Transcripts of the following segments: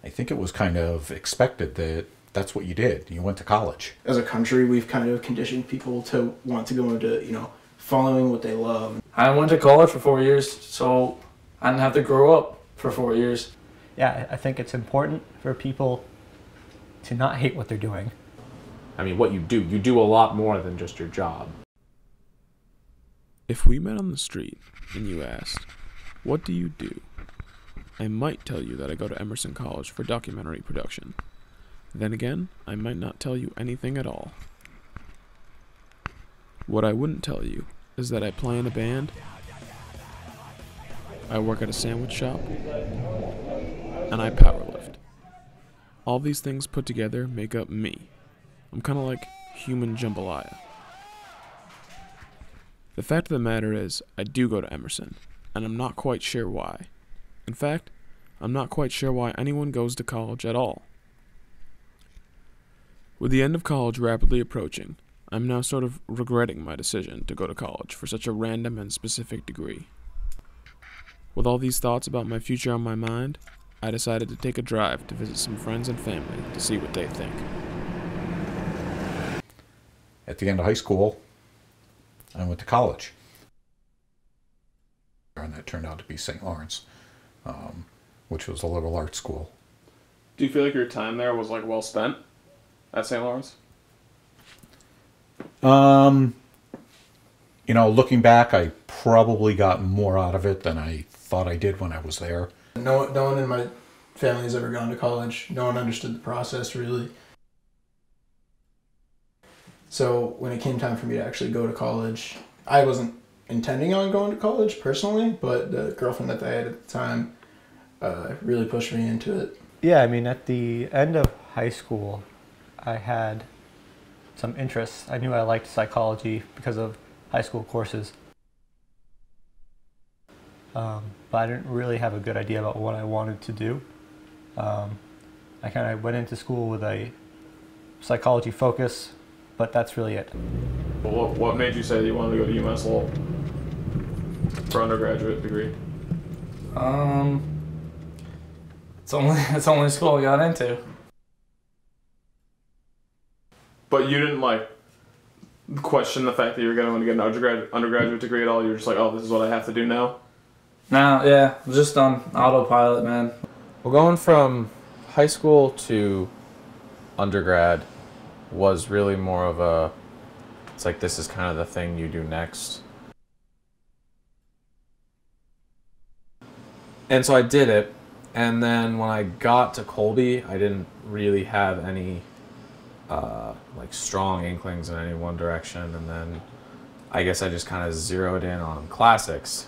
I think it was kind of expected that that's what you did. You went to college. As a country, we've kind of conditioned people to want to go into, following what they love. I went to college for 4 years, so I didn't have to grow up for 4 years. Yeah, I think it's important for people to not hate what they're doing. I mean, what you do a lot more than just your job. If we met on the street and you asked, "What do you do?" I might tell you that I go to Emerson College for documentary production. Then again, I might not tell you anything at all. What I wouldn't tell you is that I play in a band, I work at a sandwich shop, and I powerlift. All these things put together make up me. I'm kind of like human jambalaya. The fact of the matter is, I do go to Emerson, and I'm not quite sure why. In fact, I'm not quite sure why anyone goes to college at all. With the end of college rapidly approaching, I'm now sort of regretting my decision to go to college for such a random and specific degree. With all these thoughts about my future on my mind, I decided to take a drive to visit some friends and family to see what they think. At the end of high school, I went to college. And that turned out to be St. Lawrence, which was a liberal arts school. Do you feel like your time there was well spent at St. Lawrence? Looking back, I probably got more out of it than I thought I did when I was there. No one in my family has ever gone to college. No one understood the process, really. So when it came time for me to actually go to college, I wasn't intending on going to college personally, but the girlfriend that I had at the time really pushed me into it. Yeah, I mean, at the end of high school, I had some interests. I knew I liked psychology because of high school courses. But I didn't really have a good idea about what I wanted to do. I kind of went into school with a psychology focus, but that's really it. Well, what made you say that you wanted to go to UMass Lowell for undergraduate degree? It's the only school I got into. But you didn't question the fact that you were going to get an undergraduate degree at all? You were just like, oh, this is what I have to do now? No, yeah, just on autopilot, man. Well, going from high school to undergrad was really more of a, it's like this is kind of the thing you do next. And so I did it, and then when I got to Colby, I didn't really have any strong inklings in any one direction, and then I guess I just kind of zeroed in on classics.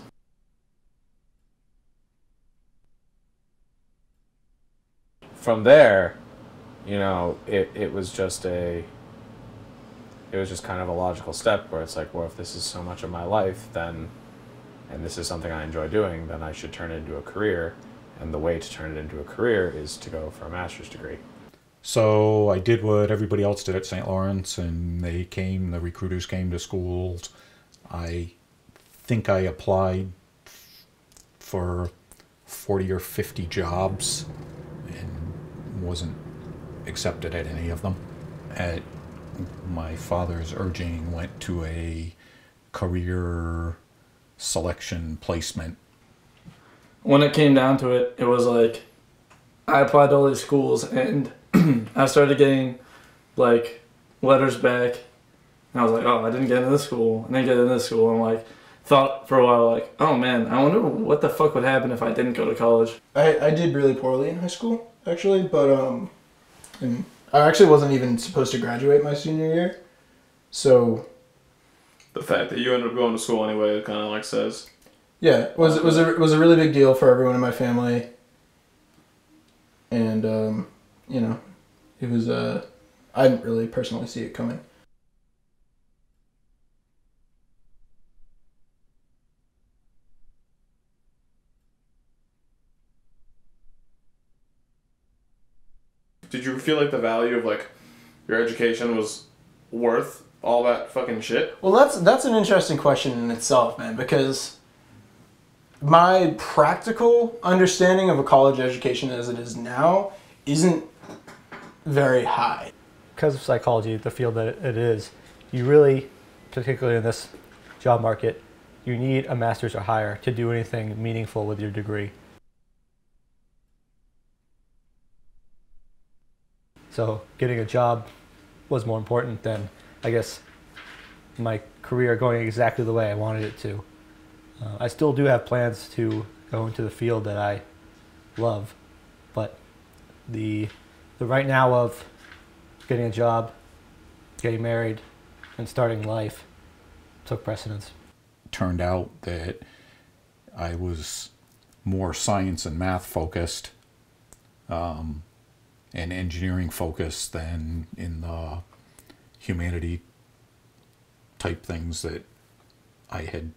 From there, it was just kind of a logical step where it's like, well, if this is so much of my life, then, and this is something I enjoy doing, then I should turn it into a career. And the way to turn it into a career is to go for a master's degree. So I did what everybody else did at St. Lawrence, and the recruiters came to schools. I think I applied for 40 or 50 jobs and wasn't accepted at any of them. At my father's urging, went to a career selection placement. When it came down to it, it was like I applied to all these schools and I started getting letters back, and I was like, oh, I didn't get into this school, I didn't get into this school, and thought for a while oh man, I wonder what the fuck would happen if I didn't go to college. I did really poorly in high school, actually, but and I actually wasn't even supposed to graduate my senior year, so The fact that you ended up going to school anyway, it kind of says. Yeah, it was a really big deal for everyone in my family, and it was I didn't really personally see it coming. Did you feel like the value of your education was worth all that fucking shit? Well, that's an interesting question in itself, man, because my practical understanding of a college education as it is now isn't very high. Because of psychology, the field that it is, you really, particularly in this job market, you need a master's or higher to do anything meaningful with your degree. So getting a job was more important than, I guess, my career going exactly the way I wanted it to. I still do have plans to go into the field that I love, but the right now of getting a job, getting married, and starting life took precedence. Turned out that I was more science and math focused and engineering focused than in the humanity type things that I had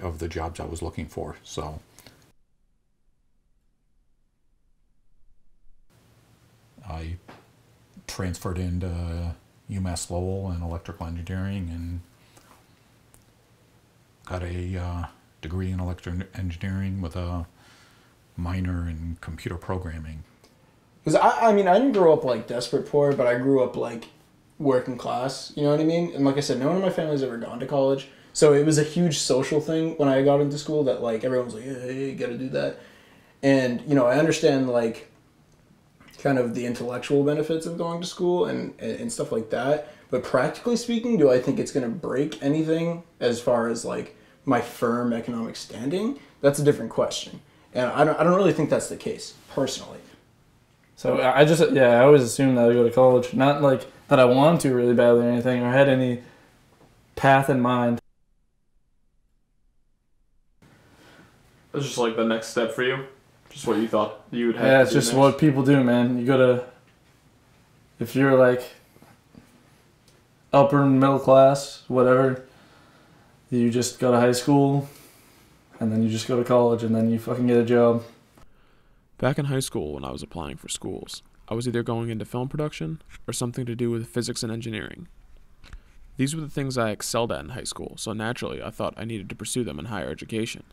of the jobs I was looking for. So I transferred into UMass Lowell in electrical engineering and got a degree in electrical engineering with a minor in computer programming. Because I mean, I didn't grow up like desperate poor, but I grew up like working class, you know what I mean? And like I said, no one in my family's ever gone to college. So it was a huge social thing when I got into school that like everyone was like, hey, you gotta do that. And, you know, I understand like kind of the intellectual benefits of going to school and stuff like that. But practically speaking, do I think it's gonna break anything as far as like my firm economic standing? That's a different question. And I don't really think that's the case, personally. So I always assumed that I'd go to college. Not like that I wanted to really badly or anything, or had any path in mind. That's just like the next step for you? Just what you thought you would have Yeah, to it's do just next? what people do, man. You gotta, if you're like upper middle class, whatever, you just go to high school, and then you just go to college, and then you fucking get a job. Back in high school, when I was applying for schools, I was either going into film production or something to do with physics and engineering. These were the things I excelled at in high school, so naturally I thought I needed to pursue them in higher education.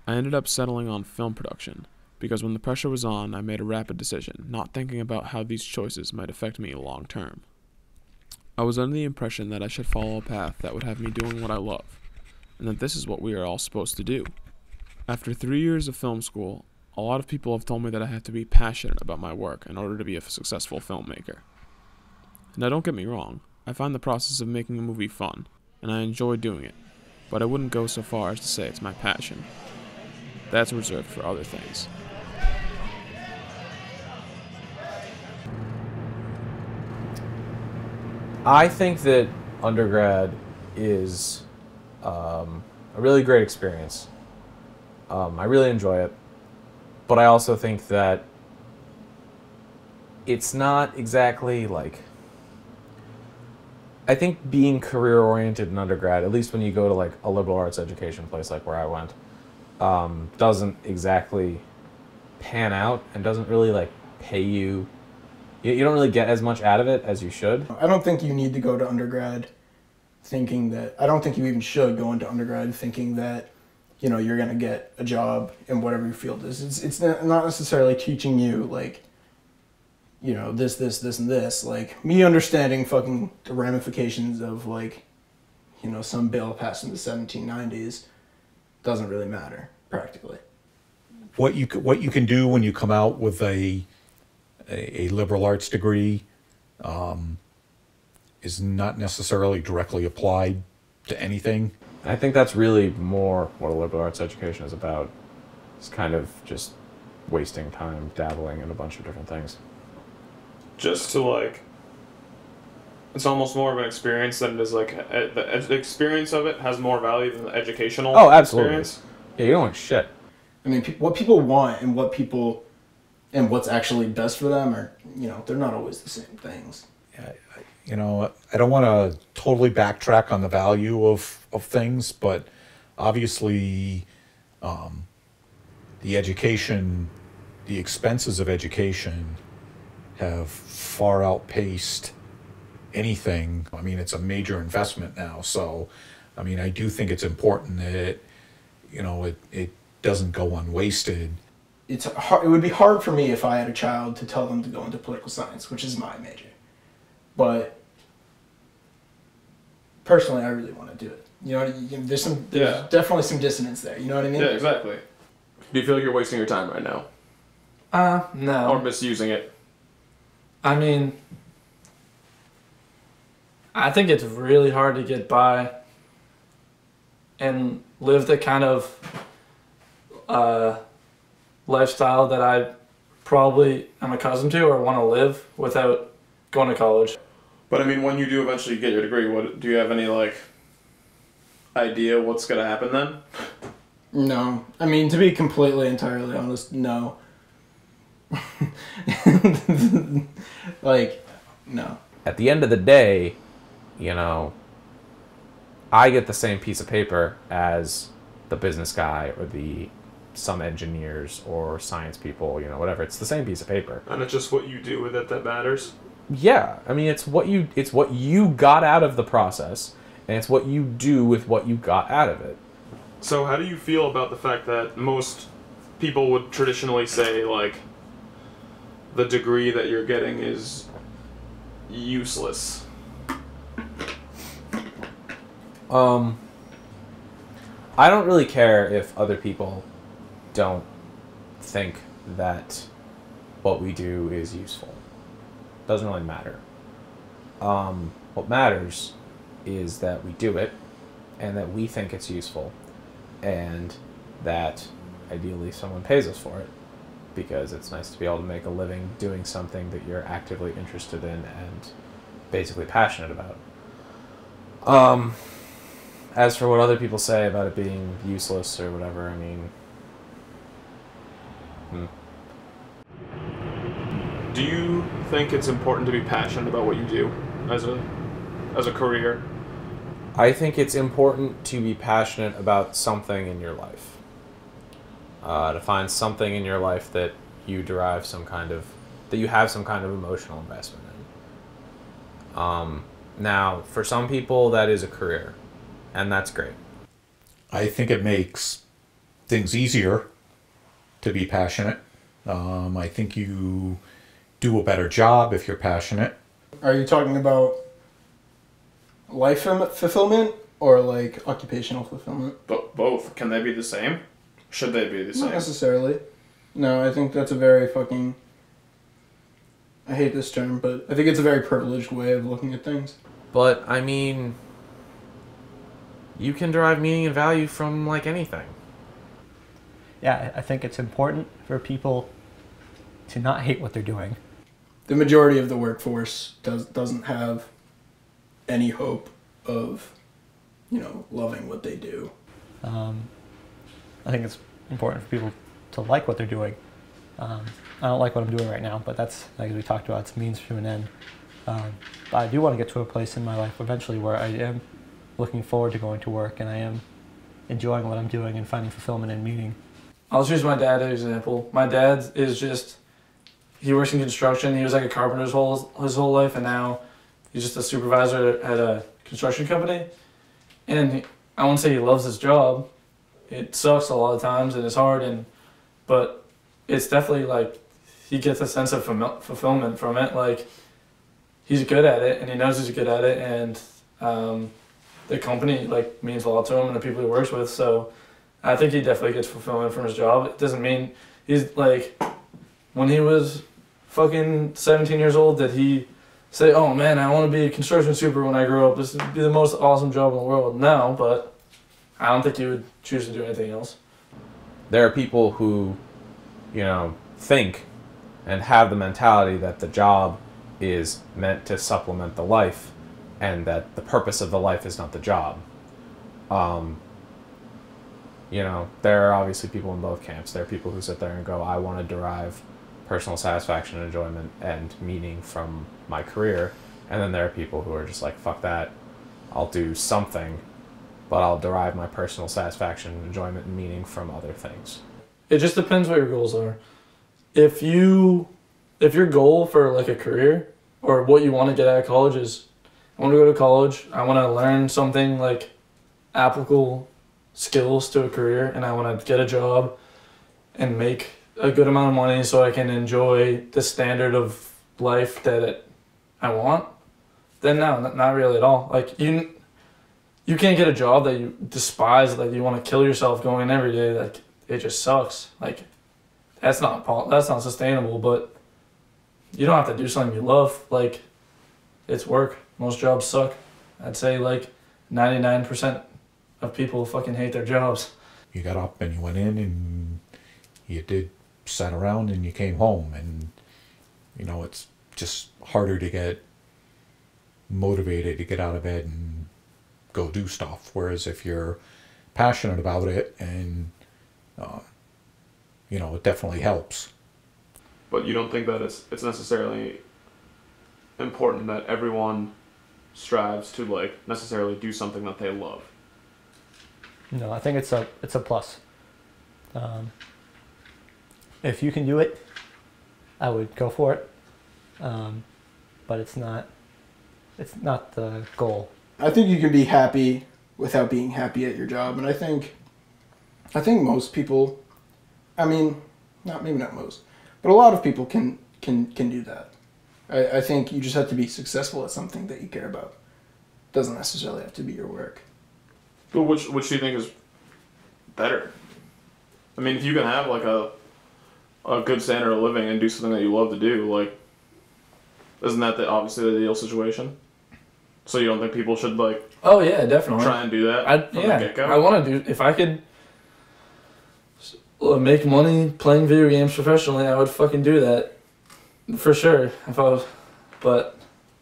I ended up settling on film production, because when the pressure was on, I made a rapid decision, not thinking about how these choices might affect me long term. I was under the impression that I should follow a path that would have me doing what I love, and that this is what we are all supposed to do. After 3 years of film school, a lot of people have told me that I have to be passionate about my work in order to be a successful filmmaker. Now don't get me wrong, I find the process of making a movie fun, and I enjoy doing it, but I wouldn't go so far as to say it's my passion. That's reserved for other things. I think that undergrad is a really great experience. I really enjoy it. But I also think that it's not exactly like... I think being career-oriented in undergrad, at least when you go to like a liberal arts education place like where I went, doesn't exactly pan out and doesn't really like pay you. You don't really get as much out of it as you should. I don't think you need to go to undergrad thinking that... I don't think you even should go into undergrad thinking that, you know, you're going to get a job in whatever your field is. It's not necessarily teaching you, like, you know, this, and this. Like, me understanding fucking the ramifications of, like, you know, some bill passed in the 1790s doesn't really matter, practically. What you can do when you come out with a liberal arts degree is not necessarily directly applied to anything. I think that's really more what a liberal arts education is about. It's kind of just wasting time dabbling in a bunch of different things. Just to like, it's almost more of an experience than it is like the experience of it has more value than the educational. Oh, absolutely. Experience. Yeah, you don't want shit. I mean, what people want and what's actually best for them are, you know, they're not always the same things. You know, I don't want to totally backtrack on the value of things, but obviously the expenses of education have far outpaced anything. I mean, it's a major investment now. So, I mean, I do think it's important that, you know, it doesn't go unwasted. it's hard, it would be hard for me if I had a child to tell them to go into political science, which is my major. But personally, I really want to do it. You know, there's definitely some dissonance there. You know what I mean? Yeah, exactly. Do you feel like you're wasting your time right now? No. Or misusing it? I mean, I think it's really hard to get by and live the kind of lifestyle that I probably am accustomed to or want to live without going to college. But I mean, when you do eventually get your degree, what do you have any like idea what's gonna happen then? No. I mean, to be completely, entirely honest, no. Like, no. At the end of the day, you know, I get the same piece of paper as the business guy or some engineers or science people, you know, whatever. It's the same piece of paper. And it's just what you do with it that matters. Yeah, I mean, it's what you got out of the process, and it's what you do with what you got out of it. So how do you feel about the fact that most people would traditionally say, like, the degree that you're getting is useless? I don't really care if other people don't think that what we do is useful. Doesn't really matter. What matters is that we do it, and that we think it's useful, and that ideally someone pays us for it, because it's nice to be able to make a living doing something that you're actively interested in and basically passionate about. As for what other people say about it being useless or whatever, I mean... Do you think it's important to be passionate about what you do as a career? I think it's important to be passionate about something in your life. To find something in your life that you derive that you have some kind of emotional investment in. Now, for some people, that is a career, and that's great. I think it makes things easier to be passionate. I think you do a better job if you're passionate. Are you talking about life fulfillment or like occupational fulfillment? Both. Can they be the same? Should they be the same? Not necessarily. No, I think that's a very fucking... I hate this term, but I think it's a very privileged way of looking at things. But, I mean, you can derive meaning and value from, like, anything. Yeah, I think it's important for people to not hate what they're doing. The majority of the workforce doesn't have any hope of, you know, loving what they do. I think it's important for people to like what they're doing. I don't like what I'm doing right now, but that's, like we talked about, it's a means to an end. But I do want to get to a place in my life eventually where I am looking forward to going to work and I am enjoying what I'm doing and finding fulfillment and meaning. I'll just use my dad as an example. My dad is just, he works in construction. He was like a carpenter his whole life, and now he's just a supervisor at a construction company. And I won't say he loves his job. It sucks a lot of times and it's hard, but it's definitely like he gets a sense of fulfillment from it. Like, he's good at it, and he knows he's good at it, and the company like means a lot to him and the people he works with. So I think he definitely gets fulfillment from his job. It doesn't mean he's like, when he was fucking 17 years old, did he say, oh man, I want to be a construction super when I grow up, this would be the most awesome job in the world? No, but I don't think he would choose to do anything else. There are people who, you know, think and have the mentality that the job is meant to supplement the life and that the purpose of the life is not the job. You know, there are obviously people in both camps. There are people who sit there and go, I want to derive personal satisfaction, enjoyment, and meaning from my career. And then there are people who are just like, fuck that. I'll do something, but I'll derive my personal satisfaction, enjoyment, and meaning from other things. It just depends what your goals are. If your goal for like a career or what you want to get out of college is, I want to go to college, I want to learn something like applicable skills to a career, and I want to get a job and make a good amount of money so I can enjoy the standard of life that I want, then no, not really at all. Like you can't get a job that you despise, that you want to kill yourself going in every day. Like it just sucks. Like that's not sustainable. But you don't have to do something you love. Like it's work. Most jobs suck. I'd say like 99% of people fucking hate their jobs. You got up and you went in and you sat around and you came home, and you know, it's just harder to get motivated to get out of bed and go do stuff. Whereas if you're passionate about it, and you know, it definitely helps. But you don't think that it's necessarily important that everyone strives to like necessarily do something that they love? No, I think it's a plus. If you can do it, I would go for it. But it's not the goal. I think you can be happy without being happy at your job, and I think most people, I mean, maybe not most, but a lot of people can do that. I think you just have to be successful at something that you care about. It doesn't necessarily have to be your work. But which do you think is better? I mean, if you can have like a good standard of living and do something that you love to do, like, isn't that obviously the ideal situation? So you don't think people should like? Oh yeah, definitely try and do that from the get-go? I want to do. If I could make money playing video games professionally, I would fucking do that for sure. If I was, but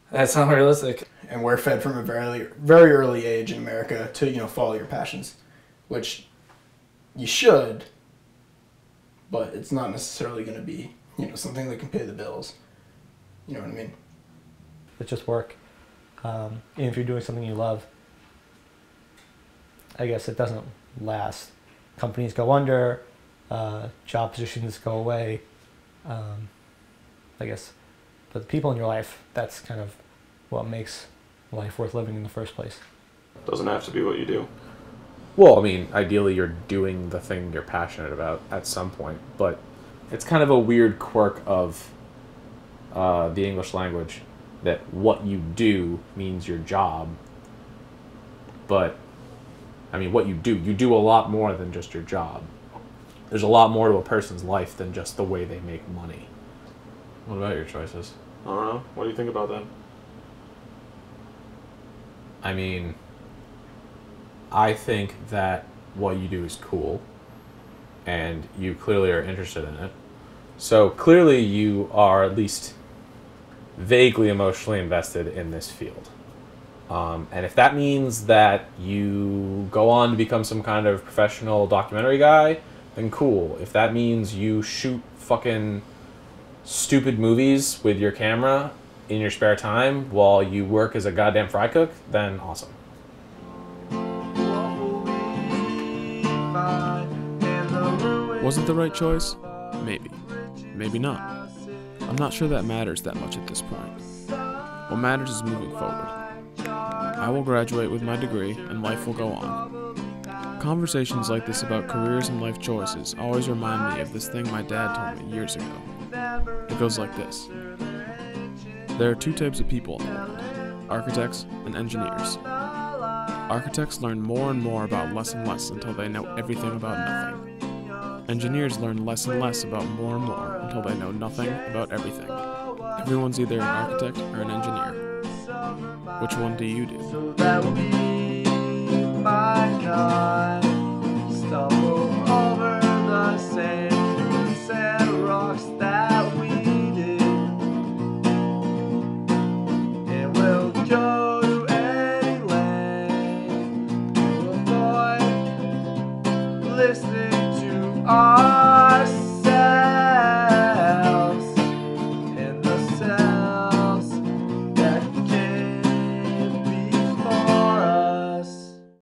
that's not realistic. And we're fed from a very, very early age in America to, you know, follow your passions, which you should, but it's not necessarily going to be, you know, something that can pay the bills. You know what I mean? It's just work. Even if you're doing something you love, I guess it doesn't last. Companies go under, job positions go away. I guess, but the people in your life, that's kind of what makes life worth living in the first place. Doesn't have to be what you do. Well, I mean, ideally you're doing the thing you're passionate about at some point, but it's kind of a weird quirk of the English language that what you do means your job. But, I mean, what you do a lot more than just your job. There's a lot more to a person's life than just the way they make money. What about your choices? I don't know. What do you think about that? I mean, I think that what you do is cool, and you clearly are interested in it. So clearly you are at least vaguely emotionally invested in this field. And if that means that you go on to become some kind of professional documentary guy, then cool. If that means you shoot fucking stupid movies with your camera in your spare time while you work as a goddamn fry cook, then awesome. Was it the right choice? Maybe. Maybe not. I'm not sure that matters that much at this point. What matters is moving forward. I will graduate with my degree and life will go on. Conversations like this about careers and life choices always remind me of this thing my dad told me years ago. It goes like this. There are two types of people in the world, architects and engineers. Architects learn more and more about less and less until they know everything about nothing. Engineers learn less and less about more and more until they know nothing about everything. Everyone's either an architect or an engineer. Which one do you do? So that will be my God.